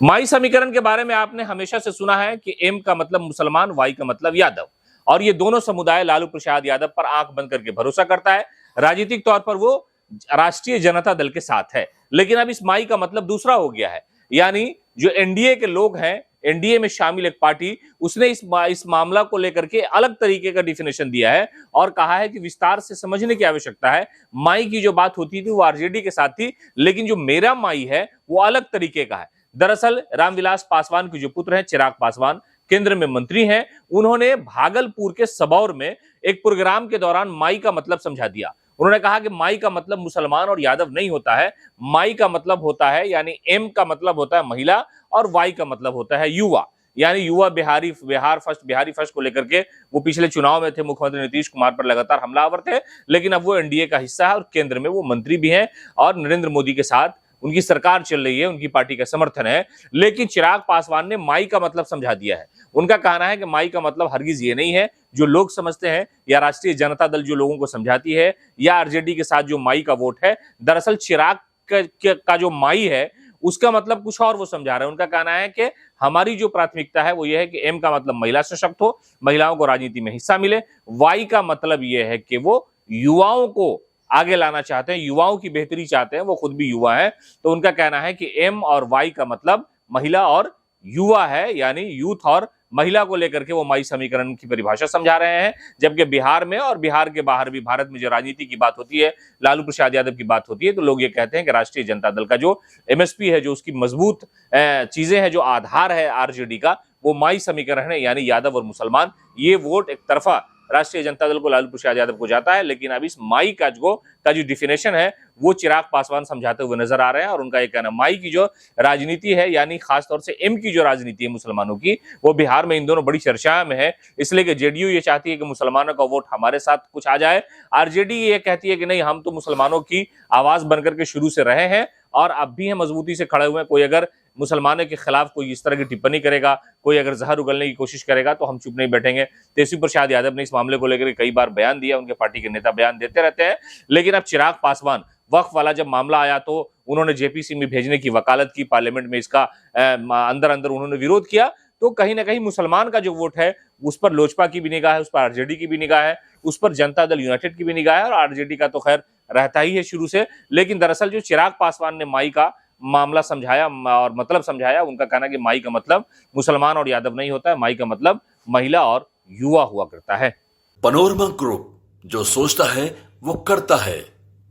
माई समीकरण के बारे में आपने हमेशा से सुना है कि एम का मतलब मुसलमान, वाई का मतलब यादव, और ये दोनों समुदाय लालू प्रसाद यादव पर आंख बंद करके भरोसा करता है। राजनीतिक तौर पर वो राष्ट्रीय जनता दल के साथ है, लेकिन अब इस माई का मतलब दूसरा हो गया है। यानी जो एनडीए के लोग हैं, एनडीए में शामिल एक पार्टी, उसने इस मामला को लेकर के अलग तरीके का डिफिनेशन दिया है और कहा है कि विस्तार से समझने की आवश्यकता है। माई की जो बात होती थी वो आरजेडी के साथ थी, लेकिन जो मेरा माई है वो अलग तरीके का है। दरअसल रामविलास पासवान के जो पुत्र हैं चिराग पासवान, केंद्र में मंत्री हैं, उन्होंने भागलपुर के सबौर में एक प्रोग्राम के दौरान माई का मतलब समझा दिया। उन्होंने कहा कि माई का मतलब मुसलमान और यादव नहीं होता है, माई का मतलब होता है, यानी एम का मतलब होता है महिला और वाई का मतलब होता है युवा। यानी युवा बिहार फर्स्ट को लेकर के वो पिछले चुनाव में थे, मुख्यमंत्री नीतीश कुमार पर लगातार हमलावर थे, लेकिन अब वो एनडीए का हिस्सा है और केंद्र में वो मंत्री भी हैं और नरेंद्र मोदी के साथ उनकी सरकार चल रही है, उनकी पार्टी का समर्थन है। लेकिन चिराग पासवान ने माई का मतलब समझा दिया है। उनका कहना है कि माई का मतलब हरगिज ये नहीं है जो लोग समझते हैं, या राष्ट्रीय जनता दल जो लोगों को समझाती है, या आरजेडी के साथ जो माई का वोट है। दरअसल चिराग का जो माई है उसका मतलब कुछ और वो समझा रहे हैं। उनका कहना है कि हमारी जो प्राथमिकता है वो ये है कि एम का मतलब महिला सशक्त हो, महिलाओं को राजनीति में हिस्सा मिले। वाई का मतलब ये है कि वो युवाओं को आगे लाना चाहते हैं, युवाओं की बेहतरी चाहते हैं, वो खुद भी युवा है। तो उनका कहना है कि एम और वाई का मतलब महिला और युवा है, यानी यूथ और महिला को लेकर के वो माई समीकरण की परिभाषा समझा रहे हैं। जबकि बिहार में और बिहार के बाहर भी भारत में जो राजनीति की बात होती है, लालू प्रसाद यादव की बात होती है, तो लोग ये कहते हैं कि राष्ट्रीय जनता दल का जो एमएसपी है, जो उसकी मजबूत चीजें हैं, जो आधार है आरजेडी का, वो माई समीकरण है, यानी यादव और मुसलमान। ये वोट एक तरफा राष्ट्रीय जनता दल को, लालू प्रसाद यादव को जाता है। लेकिन अब इस माई का जो डिफिनेशन है वो चिराग पासवान समझाते हुए नजर आ रहे हैं। और उनका ये कहना, माई की जो राजनीति है, यानी खासतौर से एम की जो राजनीति है मुसलमानों की, वो बिहार में इन दोनों बड़ी चर्चा में है। इसलिए कि जेडीयू ये चाहती है कि मुसलमानों का वोट हमारे साथ कुछ आ जाए, आरजेडी ये कहती है कि नहीं, हम तो मुसलमानों की आवाज बनकर के शुरू से रहे हैं और अब भी हम मजबूती से खड़े हुए हैं। कोई अगर मुसलमानों के खिलाफ कोई इस तरह की टिप्पणी करेगा, कोई अगर जहर उगलने की कोशिश करेगा, तो हम चुप नहीं बैठेंगे। तेजस्वी प्रसाद यादव ने इस मामले को लेकर कई बार बयान दिया, उनके पार्टी के नेता बयान देते रहते हैं। लेकिन अब चिराग पासवान, वक्फ वाला जब मामला आया तो उन्होंने जेपीसी में भेजने की वकालत की, पार्लियामेंट में इसका अंदर अंदर उन्होंने विरोध किया। तो कहीं ना कहीं मुसलमान का जो वोट है उस पर लोजपा की भी निगाह है, उस पर आरजेडी की भी निगाह है, उस पर जनता दल यूनाइटेड की भी निगाह है, और आरजेडी का तो खैर रहता ही है शुरू से। लेकिन दरअसल जो चिराग पासवान ने माई का मामला समझाया और मतलब समझाया, उनका कहना कि माई का मतलब मुसलमान और यादव नहीं होता है, माई का मतलब महिला और युवा हुआ करता है। पनोरमा ग्रुप, जो सोचता है वो करता है।